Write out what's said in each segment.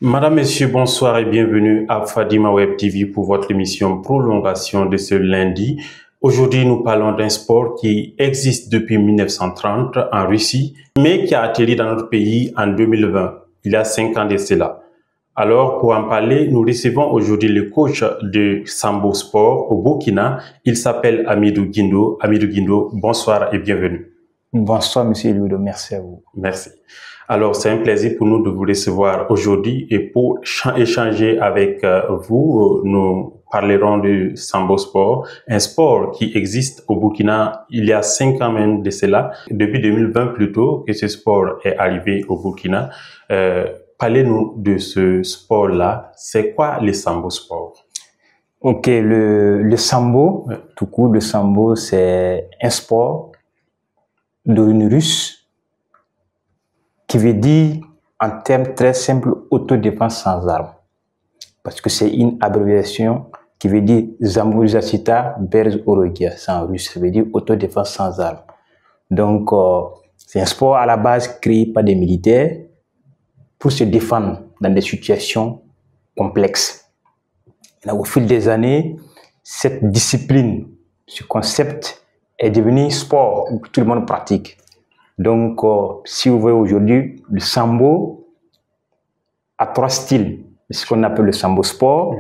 Madame, Messieurs, bonsoir et bienvenue à Fadima Web TV pour votre émission Prolongation de ce lundi. Aujourd'hui, nous parlons d'un sport qui existe depuis 1930 en Russie, mais qui a atterri dans notre pays en 2020, il y a 5 ans de cela. Alors, pour en parler, nous recevons aujourd'hui le coach de Sambo Sport au Burkina. Il s'appelle Hamidou Guindo. Hamidou Guindo, bonsoir et bienvenue. Bonsoir, monsieur Ludo, merci à vous. Merci. Alors, c'est un plaisir pour nous de vous recevoir aujourd'hui et pour échanger avec vous, nous parlerons de Sambo Sport, un sport qui existe au Burkina il y a 5 ans même de cela, depuis 2020 plutôt que ce sport est arrivé au Burkina. Parlez-nous de ce sport-là. C'est quoi le Sambo Sport? Ok, le Sambo, ouais. Tout court, le Sambo, c'est un sport d'origine russe qui veut dire, en termes très simples, autodéfense sans armes. Parce que c'est une abréviation qui veut dire Zamborizasita Berz Orogia, c'est en russe, ça veut dire autodéfense sans armes. Donc, c'est un sport à la base créé par des militaires pour se défendre dans des situations complexes. Et là, au fil des années, cette discipline, ce concept est devenu sport que tout le monde pratique. Donc, si vous voyez aujourd'hui, le Sambo a 3 styles. Ce qu'on appelle le Sambo sport,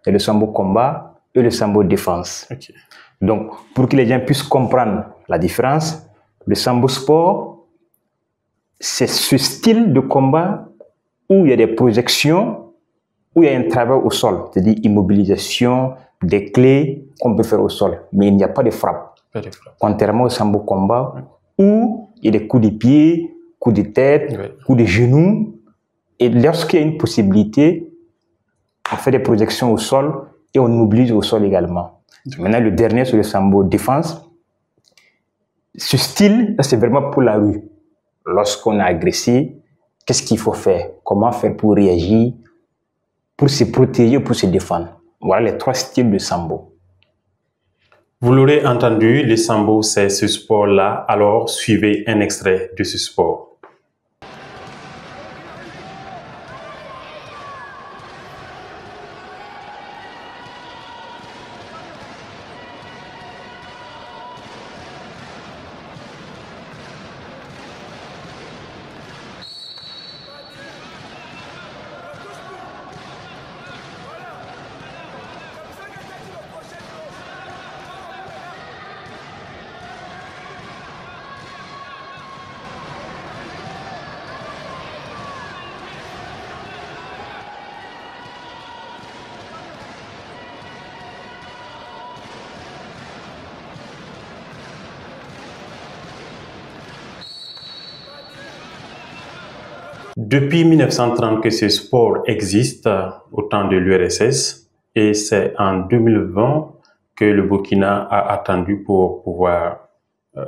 et le Sambo combat et le Sambo défense. Okay. Donc, pour que les gens puissent comprendre la différence, le Sambo sport, c'est ce style de combat où il y a des projections, où il y a un travail au sol, c'est-à-dire immobilisation, des clés qu'on peut faire au sol, mais il n'y a pas de frappe. Contrairement au Sambo combat, où il y a des coups de pied, coups de tête, coups de genoux, et lorsqu'il y a une possibilité, on fait des projections au sol et on mobilise au sol également. Maintenant, le dernier, c'est le Sambo défense. Ce style, c'est vraiment pour la rue. Lorsqu'on est agressé, qu'est-ce qu'il faut faire? Comment faire pour réagir, pour se protéger, pour se défendre? Voilà les 3 styles de Sambo. Vous l'aurez entendu, le Sambo, c'est ce sport-là. Alors, suivez un extrait de ce sport. Depuis 1930 que ce sport existe au temps de l'URSS et c'est en 2020 que le Burkina a attendu pour pouvoir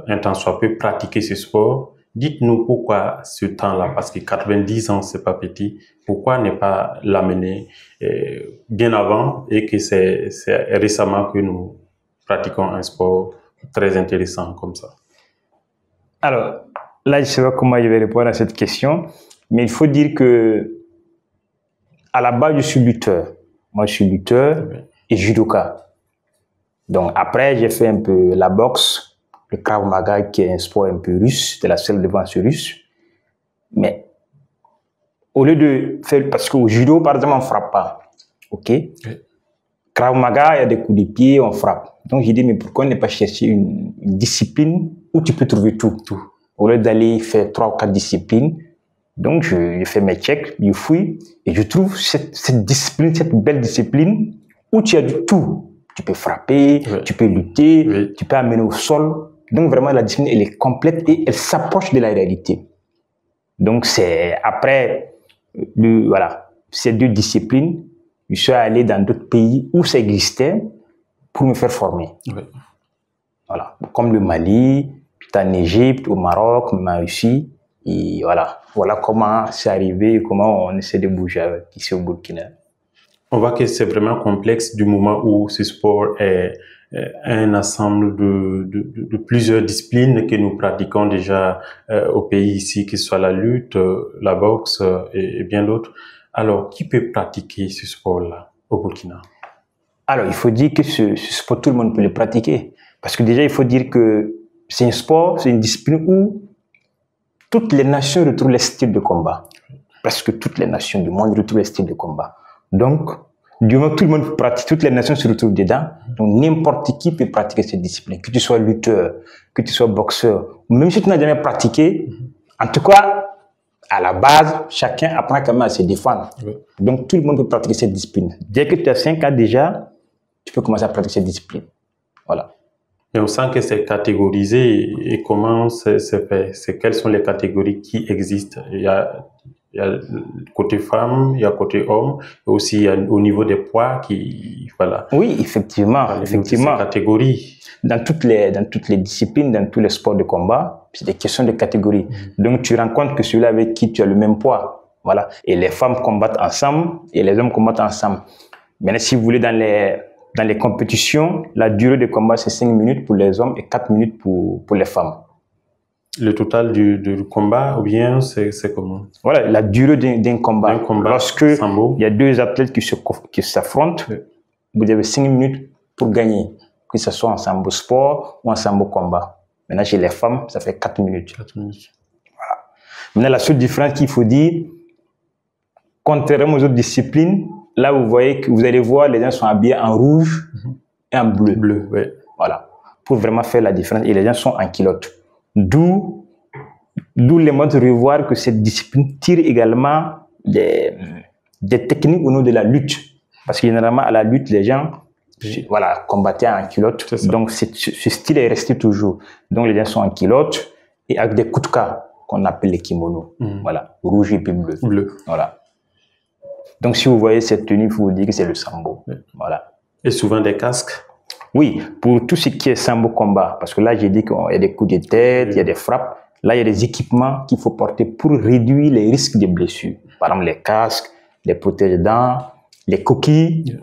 un tant soit peu pratiquer ce sport. Dites-nous pourquoi ce temps-là, parce que 90 ans c'est pas petit, pourquoi ne pas l'amener bien avant et que c'est récemment que nous pratiquons un sport très intéressant comme ça? Alors, là je ne sais pas comment je vais répondre à cette question. Mais il faut dire que, à la base, je suis lutteur. Moi, je suis lutteur et judoka. Donc, après, j'ai fait un peu la boxe, le Krav Maga, qui est un sport un peu russe, de la self-défense russe. Mais, au lieu de faire, parce qu'au judo, par exemple, on ne frappe pas. OK? Krav Maga, il y a des coups de pied, on frappe. Donc, j'ai dit, mais pourquoi ne pas chercher une discipline où tu peux trouver tout? Au lieu d'aller faire 3 ou 4 disciplines. Donc, je fais mes checks, je fouille, et je trouve cette discipline, cette belle discipline, où tu as du tout. Tu peux frapper, tu peux lutter, tu peux amener au sol. Donc, vraiment, la discipline, elle est complète et elle s'approche de la réalité. Donc, c'est après, voilà, ces 2 disciplines, je suis allé dans d'autres pays où ça existait pour me faire former. Voilà, comme le Mali, en Égypte, au Maroc, même en Russie. Et voilà comment c'est arrivé et comment on essaie de bouger avec ici au Burkina. On voit que c'est vraiment complexe du moment où ce sport est un ensemble de plusieurs disciplines que nous pratiquons déjà au pays ici, que ce soit la lutte, la boxe et bien d'autres. Alors, qui peut pratiquer ce sport-là au Burkina? Alors, il faut dire que ce sport, tout le monde peut le pratiquer. Parce que déjà, il faut dire que c'est un sport, c'est une discipline où toutes les nations retrouvent les styles de combat. Presque toutes les nations du monde retrouvent les styles de combat. Donc, du moment où tout le monde pratique, toutes les nations se retrouvent dedans, donc n'importe qui peut pratiquer cette discipline. Que tu sois lutteur, que tu sois boxeur, ou même si tu n'as jamais pratiqué, en tout cas, à la base, chacun apprend quand même à se défendre. Donc, tout le monde peut pratiquer cette discipline. Dès que tu as 5 ans déjà, tu peux commencer à pratiquer cette discipline. Voilà. Et on sent que c'est catégorisé. Et comment c'est fait? Quelles sont les catégories qui existent? Il y a côté femme, il y a côté homme, et aussi il y a au niveau des poids qui, voilà. Oui, effectivement. Ces catégories. Dans toutes les disciplines, dans tous les sports de combat, c'est des questions de catégories. Donc tu rends compte que celui avec qui tu as le même poids, voilà. Et les femmes combattent ensemble et les hommes combattent ensemble. Maintenant, si vous voulez, dans les compétitions, la durée de combat, c'est 5 minutes pour les hommes et 4 minutes pour les femmes. Le total du combat, ou bien c'est comment? Voilà, la durée d'un combat. Lorsque il y a 2 athlètes qui s'affrontent, vous avez 5 minutes pour gagner, que ce soit en sambo sport ou en sambo combat. Maintenant, chez les femmes, ça fait 4 minutes. 4 minutes. Voilà. Maintenant, la seule différence qu'il faut dire, contrairement aux autres disciplines, là, vous allez voir, les gens sont habillés en rouge et en bleu. Bleu, oui. Voilà. Pour vraiment faire la différence. Et les gens sont en culotte. D'où les modes de revoir que cette discipline tire également des techniques au niveau de la lutte. Parce que généralement, à la lutte, les gens combattaient en culotte. Donc, ce style est resté toujours. Donc, les gens sont en culotte et avec des kutka qu'on appelle les kimonos. Voilà. Rouge et puis bleu. Voilà. Donc, si vous voyez cette tenue, il faut vous dire que c'est le sambo. Voilà. Et souvent des casques? Oui, pour tout ce qui est sambo combat. Parce que là, j'ai dit qu'il y a des coups de tête, il y a des frappes. Là, il y a des équipements qu'il faut porter pour réduire les risques de blessures. Par exemple, les casques, les protège-dents, les coquilles,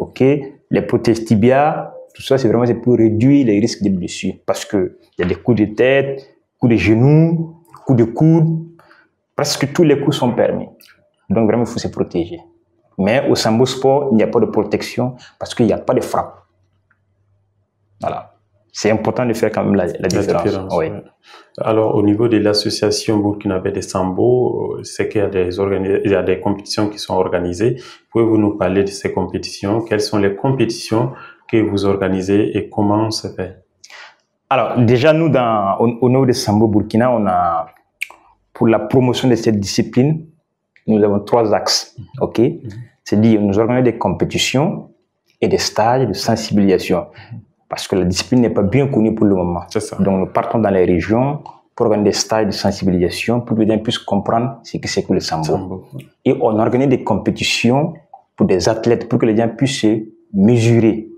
les protège tibia. Tout ça, c'est vraiment pour réduire les risques de blessures. Parce qu'il y a des coups de tête, coups de genoux, coups de coude. Presque tous les coups sont permis. Donc, vraiment, il faut se protéger. Mais au sambo sport, il n'y a pas de protection parce qu'il n'y a pas de frappe. Voilà. C'est important de faire quand même la différence. Oui. Alors, au niveau de l'association burkinabé des sambo, c'est qu'il y a des compétitions qui sont organisées. Pouvez-vous nous parler de ces compétitions? Quelles sont les compétitions que vous organisez et comment ça se fait? Alors, déjà, nous, au niveau de Sambo Burkina, on a, pour la promotion de cette discipline, nous avons 3 axes. C'est-à-dire, nous organisons des compétitions et des stages de sensibilisation. Parce que la discipline n'est pas bien connue pour le moment. Donc, nous partons dans les régions pour organiser des stages de sensibilisation pour que les gens puissent comprendre ce que c'est que le sambo. Et on organise des compétitions pour des athlètes, pour que les gens puissent se mesurer.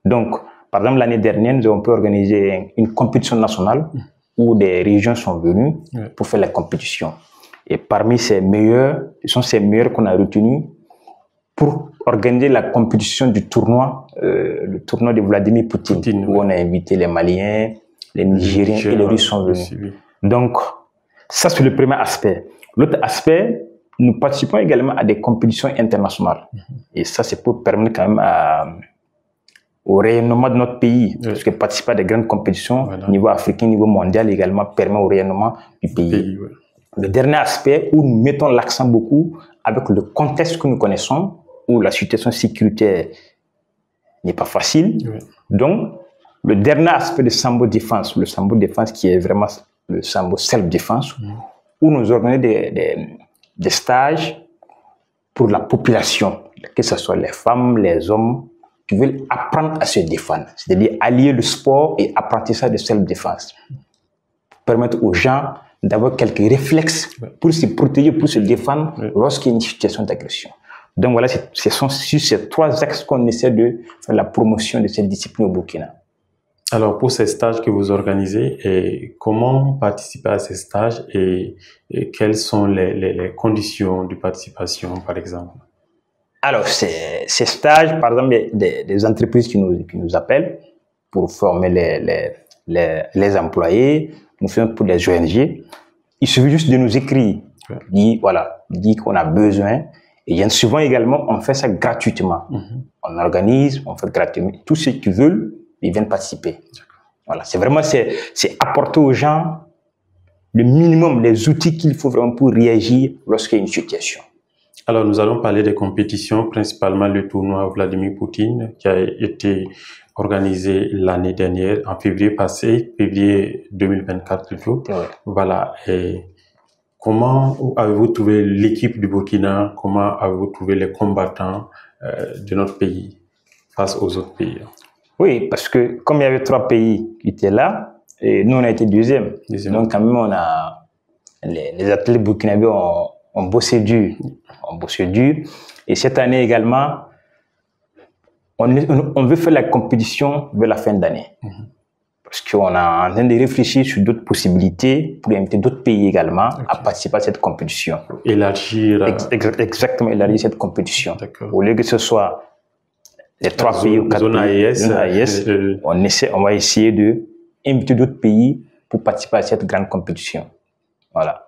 Donc, par exemple, l'année dernière, nous avons pu organiser une compétition nationale où des régions sont venues pour faire la compétition. Et parmi ces meilleurs, ce sont ces meilleurs qu'on a retenus pour organiser la compétition du tournoi, le tournoi de Vladimir Poutine, où on a invité les Maliens, les Nigériens et les Russes sont venus. Donc, ça c'est le premier aspect. L'autre aspect, nous participons également à des compétitions internationales. Et ça, c'est pour permettre quand même au rayonnement de notre pays. Parce que participer à des grandes compétitions, au niveau africain, au niveau mondial également, permet au rayonnement du pays. Le dernier aspect où nous mettons l'accent beaucoup avec le contexte que nous connaissons, où la situation sécuritaire n'est pas facile. Donc, le dernier aspect de Sambo Défense, le Sambo Défense qui est vraiment le Sambo Self-Défense, où nous organisons des stages pour la population, que ce soit les femmes, les hommes, qui veulent apprendre à se défendre. C'est-à-dire allier le sport et apprentissage de self-défense. Permettre aux gens d'avoir quelques réflexes pour se protéger, pour se défendre lorsqu'il y a une situation d'agression. Donc voilà, ce sont sur ces 3 axes qu'on essaie de faire la promotion de cette discipline au Burkina. Alors, pour ces stages que vous organisez, et comment participer à ces stages et quelles sont les conditions de participation, par exemple? Alors, ces stages, par exemple, des entreprises qui nous appellent pour former les employés, nous faisons pour les ONG. Il suffit juste de nous écrire, dire qu'on a besoin. Et bien souvent également, on fait ça gratuitement. On organise, on fait gratuitement. Tous ceux qui veulent, ils viennent participer. Voilà, c'est vraiment apporter aux gens le minimum, les outils qu'il faut vraiment pour réagir lorsqu'il y a une situation. Alors, nous allons parler des compétitions, principalement le tournoi Vladimir Poutine, qui a été organisé l'année dernière, en février passé, février 2024 plutôt. Ouais. Voilà. Et comment avez-vous trouvé l'équipe du Burkina? Comment avez-vous trouvé les combattants de notre pays face aux autres pays? Oui, parce que comme il y avait 3 pays qui étaient là, et nous on a été deuxième. Donc quand même les athlètes burkinabés ont bossé dur. Et cette année également, on veut faire la compétition vers la fin d'année. Parce qu'on est en train de réfléchir sur d'autres possibilités pour inviter d'autres pays également à participer à cette compétition. Élargir. Exactement, élargir cette compétition. Au lieu que ce soit les 3 pays ou 4 pays, on va essayer d'inviter d'autres pays pour participer à cette grande compétition. Voilà.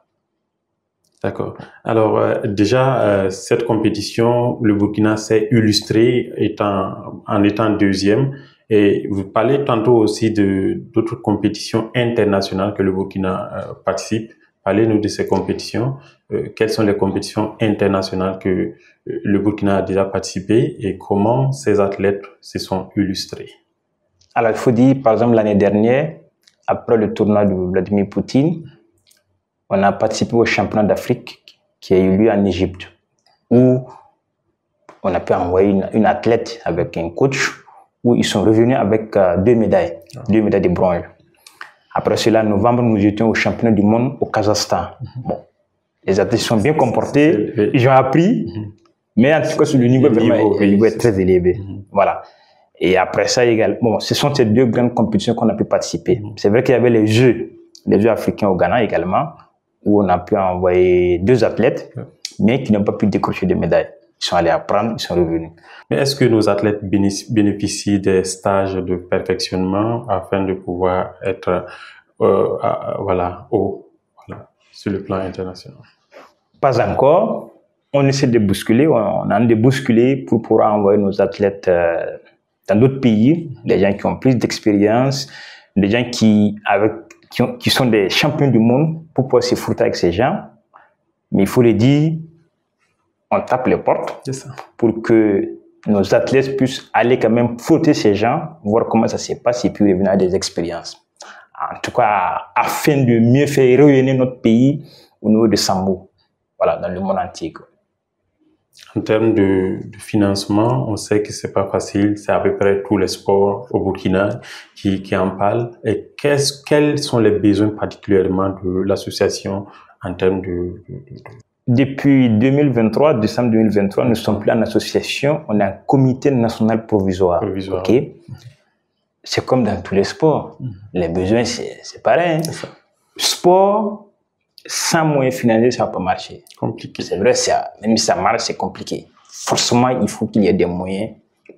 D'accord. Alors, déjà, cette compétition, le Burkina s'est illustré en étant deuxième. Et vous parlez tantôt aussi d'autres compétitions internationales que le Burkina participe. Parlez-nous de ces compétitions. Quelles sont les compétitions internationales que le Burkina a déjà participé et comment ces athlètes se sont illustrés? Alors, il faut dire, par exemple, l'année dernière, après le tournoi de Vladimir Poutine, on a participé au championnat d'Afrique qui a eu lieu en Égypte, où on a pu envoyer une athlète avec un coach, où ils sont revenus avec 2 médailles, 2 médailles de bronze. Après cela, en novembre, nous étions au championnat du monde au Kazakhstan. Bon, les athlètes sont bien comportés, ils ont appris, mais en tout cas, le niveau est très élevé. Voilà. Et après ça également, bon, ce sont ces 2 grandes compétitions qu'on a pu participer. C'est vrai qu'il y avait les Jeux africains au Ghana également, où on a pu envoyer 2 athlètes, mais qui n'ont pas pu décrocher de médailles. Ils sont allés apprendre, ils sont revenus. Mais est-ce que nos athlètes bénéficient des stages de perfectionnement afin de pouvoir être sur le plan international? Pas encore. On essaie de bousculer, on a de bousculer pour pouvoir envoyer nos athlètes dans d'autres pays, des gens qui ont plus d'expérience, des gens qui sont des champions du monde pour pouvoir se frotter avec ces gens. Mais il faut le dire, on tape les portes pour que nos athlètes puissent aller quand même frotter ces gens, voir comment ça se passe et puis revenir à des expériences. En tout cas, afin de mieux faire rayonner notre pays au niveau de Sambo, voilà, dans le monde entier. En termes de financement, on sait que c'est pas facile. C'est à peu près tous les sports au Burkina qui en parlent. Et quels sont les besoins particulièrement de l'association en termes de... Depuis 2023, décembre 2023, nous ne sommes plus en association. On est un comité national provisoire. Okay? C'est comme dans tous les sports. Les besoins, c'est pareil. Hein? Sport, sans moyens financiers, ça ne va pas marcher. Compliqué. C'est vrai, même si ça marche, c'est compliqué. Forcément, il faut qu'il y ait des moyens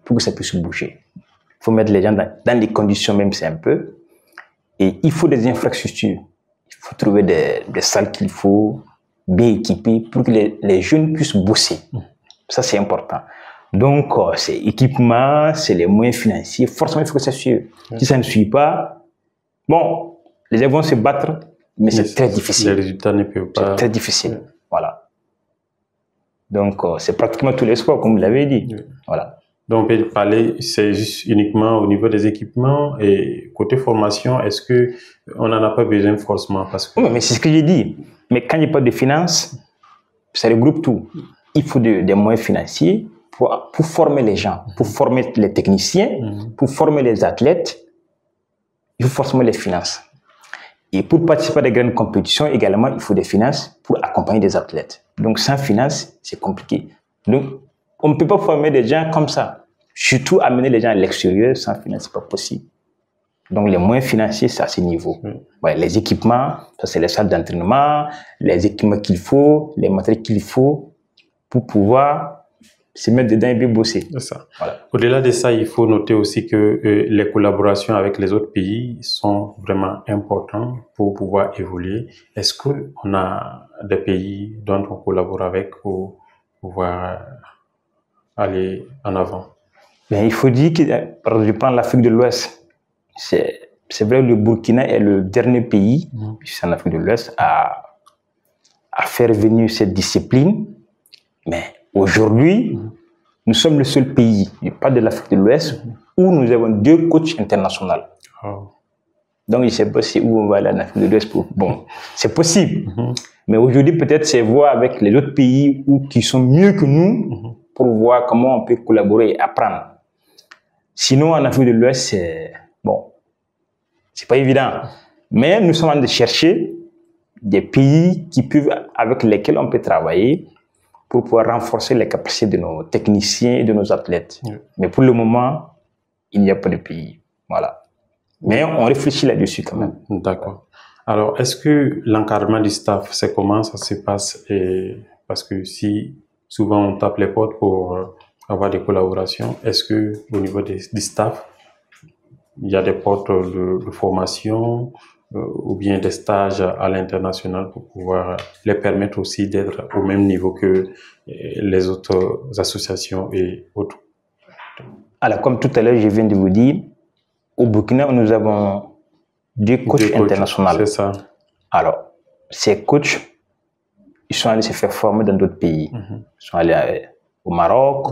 pour que ça puisse bouger. Il faut mettre les gens dans les conditions, même c'est un peu. Et il faut des infrastructures. Il faut trouver des salles qu'il faut bien équipées pour que les jeunes puissent bosser. Ça, c'est important. Donc, c'est équipement, c'est les moyens financiers. Forcément, il faut que ça suive. Si ça ne suit pas, bon, les gens vont se battre, mais c'est très difficile. Les résultats ne peuvent pas... C'est très difficile. Voilà. Donc, c'est pratiquement tous les sports, comme vous l'avez dit. Voilà. Donc, on peut parler, c'est juste uniquement au niveau des équipements et côté formation, est-ce que on n'en a pas besoin forcément parce que... Oui, mais c'est ce que j'ai dit. Mais quand il n'y a pas de finances, ça regroupe tout. Il faut des moyens financiers pour former les gens, pour former les techniciens, pour former les athlètes. Il faut forcément les finances. Et pour participer à des grandes compétitions, également, il faut des finances pour accompagner des athlètes. Donc, sans finances, c'est compliqué. Donc, on ne peut pas former des gens comme ça. Surtout amener les gens à l'extérieur sans finances, c'est pas possible. Donc, les moyens financiers, c'est à ce niveau. Ouais, les équipements, ça, c'est les salles d'entraînement, les équipements qu'il faut, les matériels qu'il faut pour pouvoir se mettre dedans et bien bosser. C'est ça. Voilà. Au-delà de ça, il faut noter aussi que les collaborations avec les autres pays sont vraiment importantes pour pouvoir évoluer. Est-ce qu'on a des pays dont on collabore avec pour pouvoir aller en avant? Mais il faut dire que, je prends l'Afrique de l'Ouest, c'est vrai que le Burkina est le dernier pays, en Afrique de l'Ouest, à faire venir cette discipline. Mais aujourd'hui, nous sommes le seul pays, pas de l'Afrique de l'Ouest, où nous avons 2 coachs internationaux. Donc, je ne sais pas si où on va aller en Afrique de l'Ouest. Bon, c'est possible. Mais aujourd'hui, peut-être c'est voir avec les autres pays qui sont mieux que nous pour voir comment on peut collaborer et apprendre. Sinon, en Afrique de l'Ouest, c'est pas évident. Mais nous sommes en train de chercher des pays avec lesquels on peut travailler pour pouvoir renforcer les capacités de nos techniciens et de nos athlètes. Mais pour le moment, il n'y a pas de pays. Voilà. Mais on réfléchit là-dessus quand même. D'accord. Alors, est-ce que l'encadrement du staff, c'est comment ça se passe? Parce que si souvent on tape les portes pour avoir des collaborations, est-ce que au niveau du staff, il y a des portes de formation ou bien des stages à l'international pour pouvoir les permettre aussi d'être au même niveau que les autres associations et autres? Alors, comme tout à l'heure, je viens de vous dire, au Burkina, nous avons 2 coachs internationaux. C'est ça. Alors, ces coachs, ils sont allés se faire former dans d'autres pays. Ils sont allés au Maroc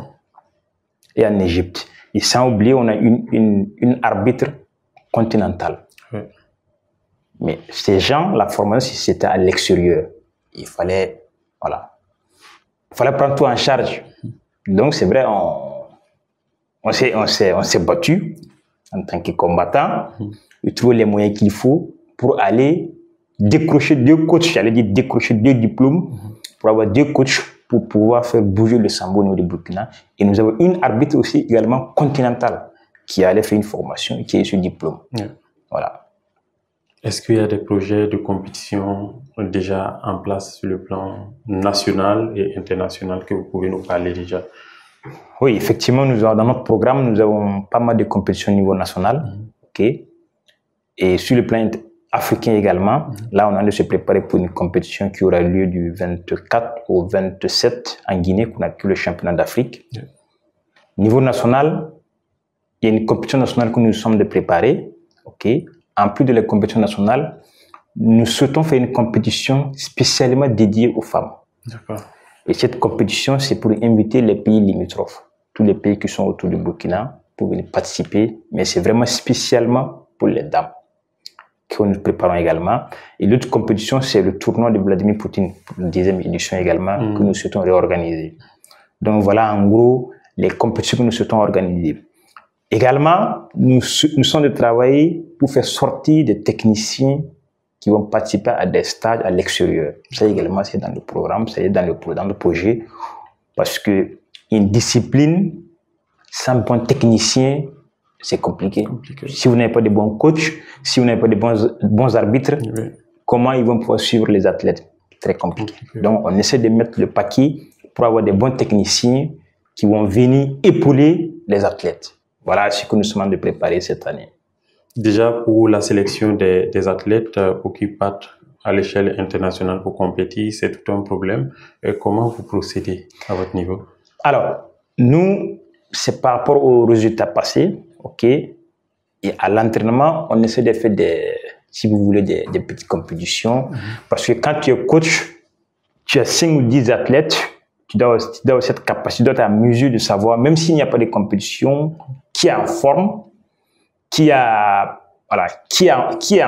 et en Égypte. Et sans oublier, on a une arbitre continentale. Mais ces gens, la formation, c'était à l'extérieur. Il fallait prendre tout en charge. Donc, c'est vrai, on s'est battu en tant que combattant et trouver les moyens qu'il faut pour aller décrocher 2 coachs, j'allais dire décrocher 2 diplômes pour avoir 2 coachs pour pouvoir faire bouger le sambo au niveau du Burkina. Et nous avons une arbitre aussi également continentale qui allait faire une formation et qui a eu ce diplôme. Voilà. Est-ce qu'il y a des projets de compétition déjà en place sur le plan national et international que vous pouvez nous parler déjà? Oui, effectivement, dans notre programme, nous avons pas mal de compétitions au niveau national. Et sur le plan africain également, là, on a de se préparer pour une compétition qui aura lieu du 24 au 27 en Guinée, qu'on appelle le championnat d'Afrique. Niveau national, il y a une compétition nationale que nous sommes de préparer. En plus de la compétition nationale, nous souhaitons faire une compétition spécialement dédiée aux femmes. Et cette compétition, c'est pour inviter les pays limitrophes, tous les pays qui sont autour du Burkina, pour venir participer. Mais c'est vraiment spécialement pour les dames que nous préparons également. Et l'autre compétition, c'est le tournoi de Vladimir Poutine, pour la 10e édition également, que nous souhaitons réorganiser. Donc voilà, en gros, les compétitions que nous souhaitons organiser. Également, nous sommes de travailler pour faire sortir des techniciens qui vont participer à des stages à l'extérieur. Ça également, c'est dans le programme, c'est dans le projet. Parce que une discipline sans bon technicien, c'est compliqué. Si vous n'avez pas de bons coachs, si vous n'avez pas de bons arbitres, comment ils vont pouvoir suivre les athlètes? Très compliqué. Donc, on essaie de mettre le paquet pour avoir des bons techniciens qui vont venir épauler les athlètes. Voilà ce que nous sommes en train de préparer cette année. Déjà, pour la sélection des athlètes pour qui partent à l'échelle internationale pour compétir, c'est tout un problème. Comment vous procédez à votre niveau? Alors, nous, c'est par rapport aux résultats passés, et à l'entraînement, on essaie de faire si vous voulez, des petites compétitions. Parce que quand tu es coach, tu as 5 ou 10 athlètes, tu dois avoir cette capacité, tu dois être en mesure de savoir, même s'il n'y a pas de compétition, qui est en forme, qui est en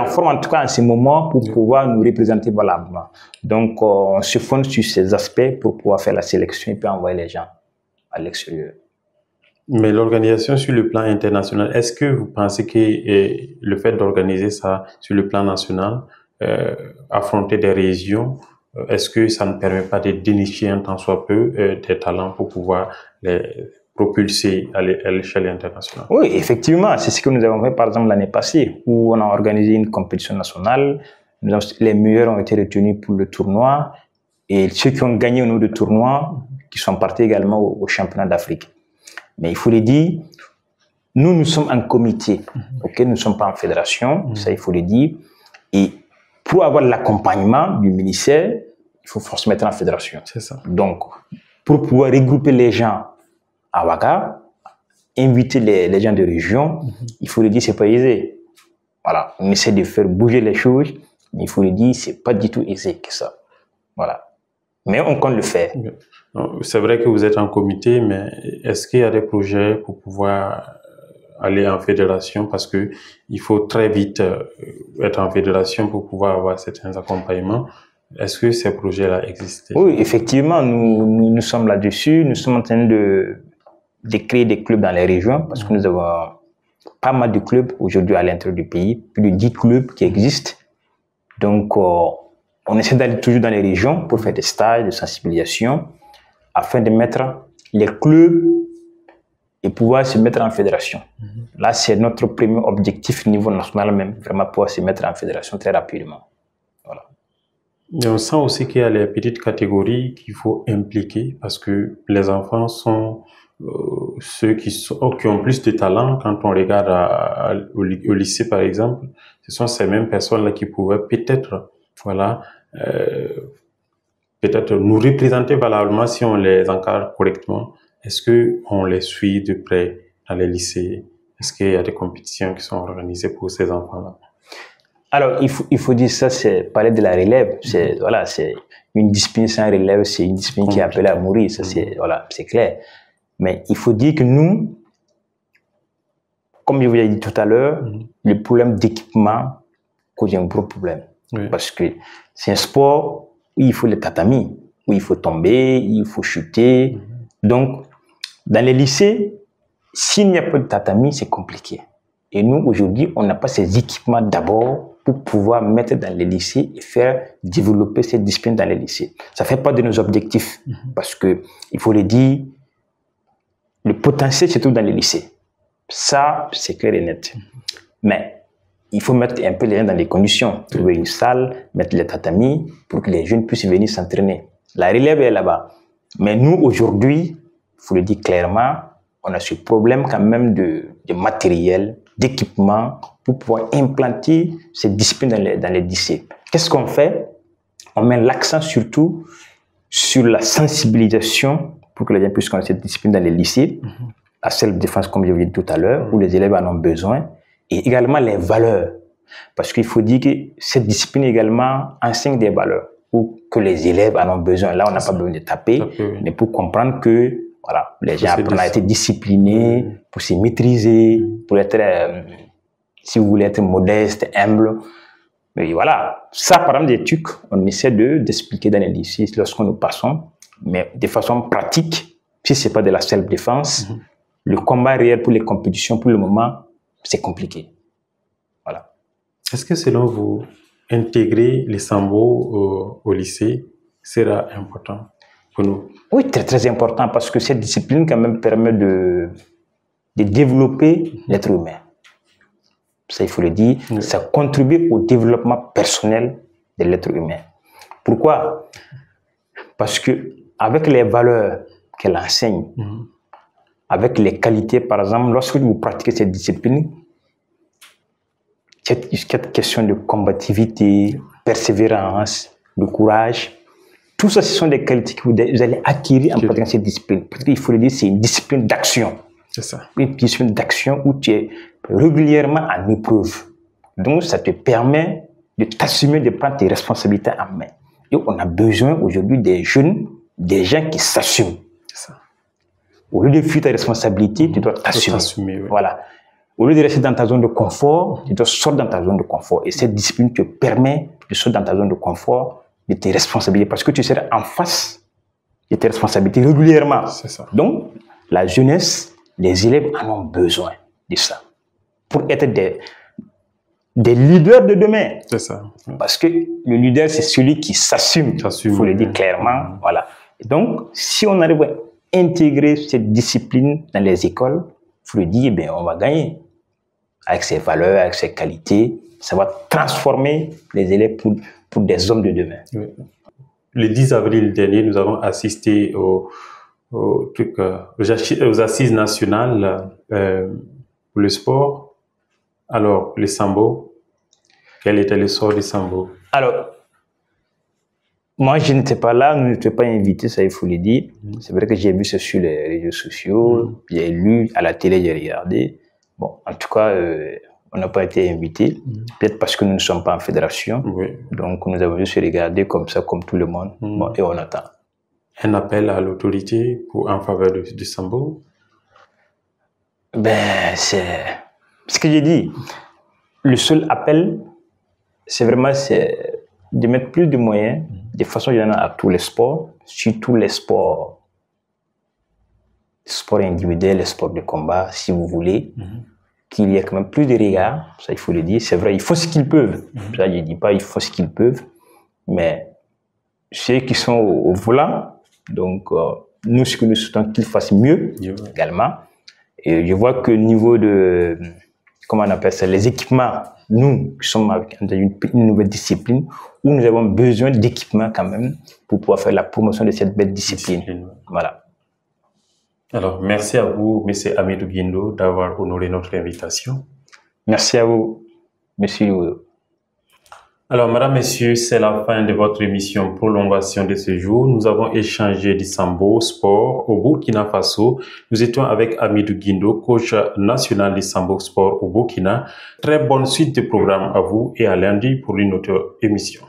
forme en tout cas en ce moment pour pouvoir nous représenter valablement. Donc, on se fonde sur ces aspects pour pouvoir faire la sélection et puis envoyer les gens à l'extérieur. Mais l'organisation sur le plan international, est-ce que vous pensez que le fait d'organiser ça sur le plan national, affronter des régions, est-ce que ça ne permet pas de dénicher un tant soit peu des talents pour pouvoir propulser à l'échelle internationale. Oui, effectivement, c'est ce que nous avons fait par exemple l'année passée, où on a organisé une compétition nationale. Les meilleurs ont été retenus pour le tournoi et ceux qui ont gagné au niveau du tournoi, qui sont partis également au championnat d'Afrique. Mais il faut le dire, nous sommes un comité, ok, nous ne sommes pas en fédération, ça il faut le dire. Et pour avoir l'accompagnement du ministère, il faut forcément être en fédération. C'est ça. Donc, pour pouvoir regrouper les gens à Ouaga, inviter les gens de région, il faut le dire, c'est pas aisé. Voilà, on essaie de faire bouger les choses, mais il faut le dire, c'est pas du tout aisé que ça. Voilà. Mais on compte le faire. C'est vrai que vous êtes en comité, mais est-ce qu'il y a des projets pour pouvoir aller en fédération, parce que il faut très vite être en fédération pour pouvoir avoir certains accompagnements. Est-ce que ces projets-là existent? Oui, effectivement, nous sommes là-dessus. Nous sommes en train de créer des clubs dans les régions, parce que nous avons pas mal de clubs aujourd'hui à l'intérieur du pays, plus de 10 clubs qui existent. Donc, on essaie d'aller toujours dans les régions pour faire des stages de sensibilisation, afin de mettre les clubs et pouvoir se mettre en fédération. Là, c'est notre premier objectif au niveau national même, vraiment pouvoir se mettre en fédération très rapidement. Voilà. Et on sent aussi qu'il y a les petites catégories qu'il faut impliquer, parce que les enfants sont ceux qui ont plus de talent. Quand on regarde au lycée, par exemple, ce sont ces mêmes personnes-là qui pouvaient peut-être, voilà, peut-être nous représenter valablement si on les encadre correctement. Est-ce qu'on les suit de près dans les lycées? Est-ce qu'il y a des compétitions qui sont organisées pour ces enfants-là? Alors, il faut dire ça, c'est parler de la relève. C'est, voilà, c'est une discipline sans relève, c'est une discipline qui est appelée à mourir. Ça, c'est, voilà, c'est clair. Mais il faut dire que nous, comme je vous l'ai dit tout à l'heure, le problème d'équipement cause un gros problème. Oui. Parce que c'est un sport où il faut le tatami, où il faut tomber, il faut chuter. Donc, dans les lycées, s'il n'y a pas de tatami, c'est compliqué. Et nous, aujourd'hui, on n'a pas ces équipements d'abord pour pouvoir mettre dans les lycées et faire développer cette discipline dans les lycées. Ça ne fait pas de nos objectifs, parce que, il faut le dire, le potentiel se trouve dans les lycées. Ça, c'est clair et net. Mais il faut mettre un peu les gens dans les conditions. Trouver une salle, mettre les tatamis pour que les jeunes puissent venir s'entraîner. La relève est là-bas. Mais nous, aujourd'hui, il faut le dire clairement, on a ce problème quand même de matériel, d'équipement pour pouvoir implanter cette discipline dans les lycées. Qu'est-ce qu'on fait? On met l'accent surtout sur la sensibilisation pour que les gens puissent connaître cette discipline dans les lycées, la self-défense, comme je vous l'ai dit tout à l'heure, où les élèves en ont besoin, et également les valeurs. Parce qu'il faut dire que cette discipline également enseigne des valeurs, ou que les élèves en ont besoin. Là, on n'a pas besoin de taper, mais pour comprendre que voilà, les gens apprennent à être disciplinés, pour se maîtriser, pour être, si vous voulez, être modeste, humble. Mais voilà, ça, par exemple, des trucs, on essaie d'expliquer dans les lycées lorsque nous passons, mais de façon pratique, si ce n'est pas de la self-défense, le combat réel pour les compétitions, pour le moment, c'est compliqué. Voilà. Est-ce que selon vous, intégrer les sambo au lycée sera important pour nous? Oui, très très important, parce que cette discipline quand même permet de développer l'être humain. Ça, il faut le dire, ça contribue au développement personnel de l'être humain. Pourquoi? Parce que avec les valeurs qu'elle enseigne, avec les qualités, par exemple, lorsque vous pratiquez cette discipline, cette question de combativité, persévérance, de courage, tout ça, ce sont des qualités que vous allez acquérir en pratiquant cette discipline. Parce qu'il faut le dire, c'est une discipline d'action. C'est ça. Une discipline d'action où tu es régulièrement en épreuve. Donc, ça te permet de t'assumer, de prendre tes responsabilités en main. Et on a besoin aujourd'hui des jeunes, des gens qui s'assument. C'est ça. Au lieu de fuir ta responsabilité, tu dois t'assumer. Oui. Voilà. Au lieu de rester dans ta zone de confort, tu dois sortir dans ta zone de confort. Et cette discipline te permet de sortir dans ta zone de confort, de tes responsabilités, parce que tu seras en face de tes responsabilités régulièrement. C'est ça. Donc, la jeunesse, les élèves en ont besoin de ça pour être des leaders de demain. C'est ça. Parce que le leader, c'est celui qui s'assume. Il faut le dire clairement. Voilà. Et donc, si on arrive intégrer cette discipline dans les écoles, il faut le dire, ben, on va gagner. Avec ses valeurs, avec ses qualités, ça va transformer les élèves pour des hommes de demain. Oui. Le 10 avril dernier, nous avons assisté aux assises nationales pour le sport. Alors, le sambo, quel était le sort du sambo? Alors, moi, je n'étais pas là, nous n'étions pas invités, ça il faut le dire. C'est vrai que j'ai vu ça sur les réseaux sociaux, j'ai lu, à la télé, j'ai regardé. Bon, en tout cas, on n'a pas été invités, peut-être parce que nous ne sommes pas en fédération. Oui. Donc, nous avons juste regardé comme ça, comme tout le monde, bon, et on attend. Un appel à l'autorité en faveur du sambo? Ben, c'est ce que j'ai dit. Le seul appel, c'est vraiment de mettre plus de moyens, de façon générale, à tous les sports, surtout les sports individuels, les sports de combat, si vous voulez, qu'il y ait quand même plus de regards, ça il faut le dire, c'est vrai, ils font ce qu'ils peuvent. Ça, je ne dis pas ils font ce qu'ils peuvent, mais ceux qui sont au volant, donc nous, ce que nous souhaitons qu'ils fassent mieux également. Et je vois que au niveau de, comment on appelle ça, les équipements, nous qui sommes dans une nouvelle discipline, où nous avons besoin d'équipements quand même pour pouvoir faire la promotion de cette belle discipline. Voilà. Alors, merci à vous, M. Hamidou Guindo, d'avoir honoré notre invitation. Merci à vous, monsieur. Alors, madame, messieurs, c'est la fin de votre émission Prolongation de ce jour. Nous avons échangé du sambo sport au Burkina Faso. Nous étions avec Hamidou Guindo, coach national du sambo sport au Burkina. Très bonne suite de programme à vous et à lundi pour une autre émission.